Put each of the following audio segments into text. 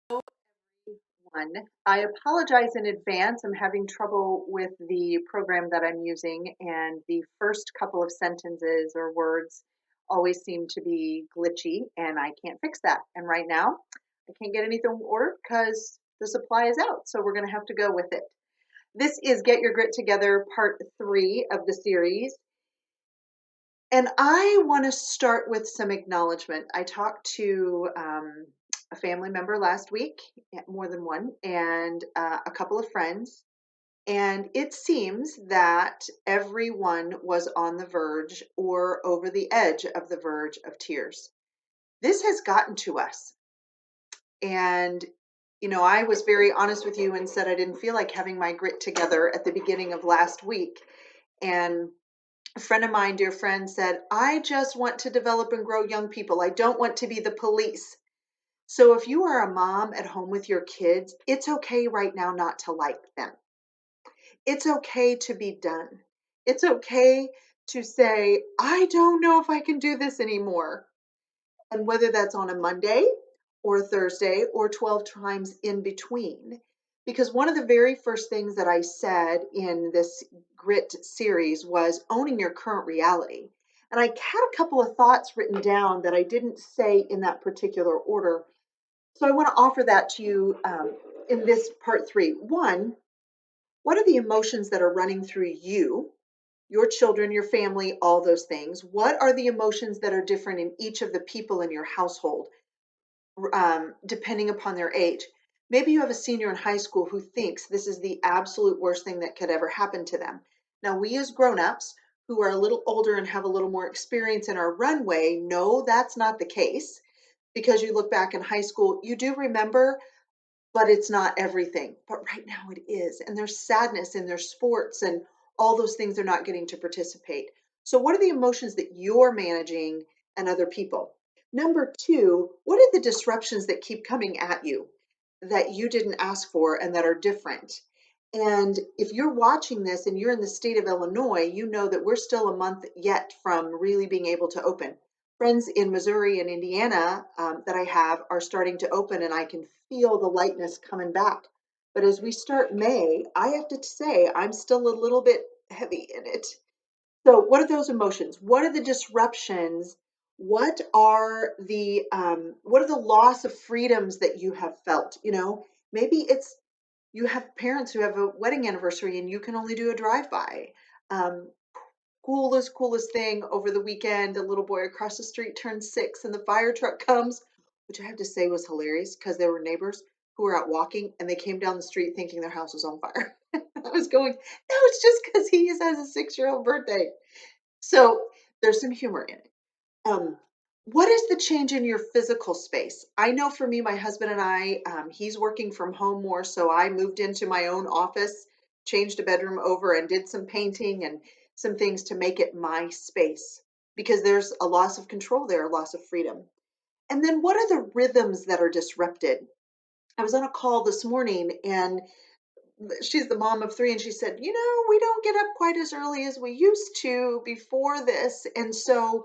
One. I apologize in advance. I'm having trouble with the program that I'm using, and the first couple of sentences or words always seem to be glitchy, and I can't fix that. And right now, I can't get anything ordered because the supply is out, so we're going to have to go with it. This is Get Your Grit Together, part 3 of the series. And I want to start with some acknowledgement. I talked to a family member last week, more than one, and a couple of friends. And it seems that everyone was on the verge or over the edge of the verge of tears. This has gotten to us. And, I was very honest with you and said I didn't feel like having my grit together at the beginning of last week. And a friend of mine, dear friend, said, I just want to develop and grow young people. I don't want to be the police. So if you are a mom at home with your kids, it's okay right now not to like them. It's okay to be done. It's okay to say, I don't know if I can do this anymore. And whether that's on a Monday or a Thursday or 12 times in between. Because one of the very first things that I said in this grit series was owning your current reality. And I had a couple of thoughts written down that I didn't say in that particular order. So I want to offer that to you in this part 3. One, what are the emotions that are running through you, your children, your family, all those things? What are the emotions that are different in each of the people in your household? Depending upon their age. Maybe you have a senior in high school who thinks this is the absolute worst thing that could ever happen to them. Now, we as grown-ups who are a little older and have a little more experience in our runway know that's not the case, because you look back in high school, you do remember, but it's not everything. But right now it is. And there's sadness in their sports and all those things they're not getting to participate. So, what are the emotions that you're managing and other people? Number two, what are the disruptions that keep coming at you that you didn't ask for and that are different? And if you're watching this and you're in the state of Illinois, you know that we're still a month yet from really being able to open. Friends in Missouri and Indiana that I have are starting to open, and I can feel the lightness coming back. But as we start May, I have to say I'm still a little bit heavy in it. So, what are those emotions? What are the disruptions? What are the loss of freedoms that you have felt? Maybe it's you have parents who have a wedding anniversary and you can only do a drive-by. Um, coolest thing over the weekend, a little boy across the street turned 6 and the fire truck comes, which I have to say was hilarious because there were neighbors who were out walking and they came down the street thinking their house was on fire. I was going, no, it's just because he has a 6-year-old birthday. So there's some humor in it. Um, what is the change in your physical space? I know for me, my husband and I, he's working from home more, so I moved into my own office, changed a bedroom over, and did some painting and some things to make it my space because there's a loss of control there, a loss of freedom. And then what are the rhythms that are disrupted? I was on a call this morning and she's the mom of 3 and she said, we don't get up quite as early as we used to before this. And so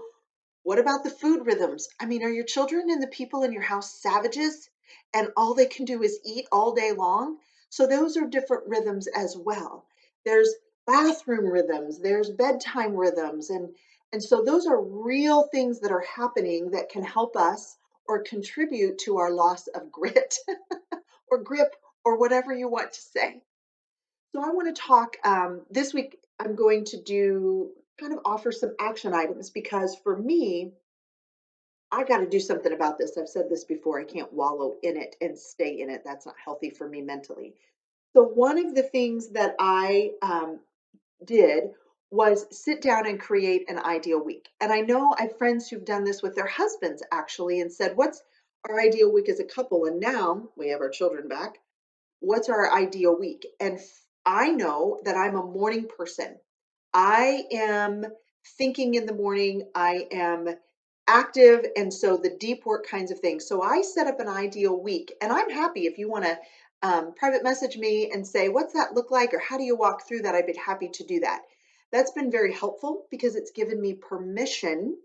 what about the food rhythms? I mean, are your children and the people in your house savages and all they can do is eat all day long? So those are different rhythms as well. There's bathroom rhythms, there's bedtime rhythms, and so those are real things that are happening that can help us or contribute to our loss of grit or grip or whatever you want to say. So I want to talk this week. I'm going to do kind of offer some action items because for me, I got to do something about this. I've said this before. I can't wallow in it and stay in it. That's not healthy for me mentally. So, one of the things that I did was sit down and create an ideal week. And I know I have friends who've done this with their husbands actually and said, what's our ideal week as a couple? And now we have our children back. What's our ideal week? And I know that I'm a morning person. I am thinking in the morning, I am active, and so the deep work kinds of things. So I set up an ideal week, and I'm happy if you want to private message me and say, what's that look like, or how do you walk through that? I'd be happy to do that. That's been very helpful because it's given me permission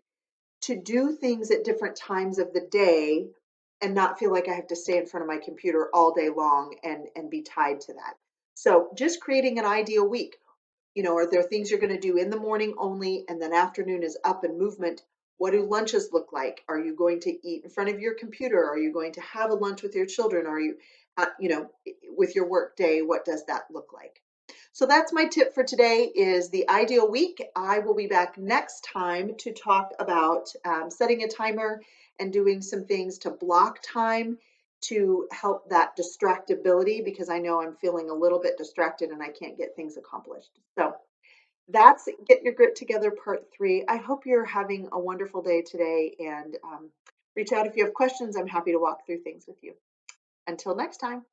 to do things at different times of the day and not feel like I have to stay in front of my computer all day long and be tied to that. So just creating an ideal week. Are there things you're going to do in the morning only and then afternoon is up and movement? What do lunches look like? Are you going to eat in front of your computer? Are you going to have a lunch with your children? Are you, with your work day? What does that look like? So that's my tip for today is the ideal week. I will be back next time to talk about setting a timer and doing some things to block time to help that distractibility because I know I'm feeling a little bit distracted and I can't get things accomplished. So that's Get Your Grit Together Part 3. I hope you're having a wonderful day today and reach out if you have questions. I'm happy to walk through things with you. Until next time.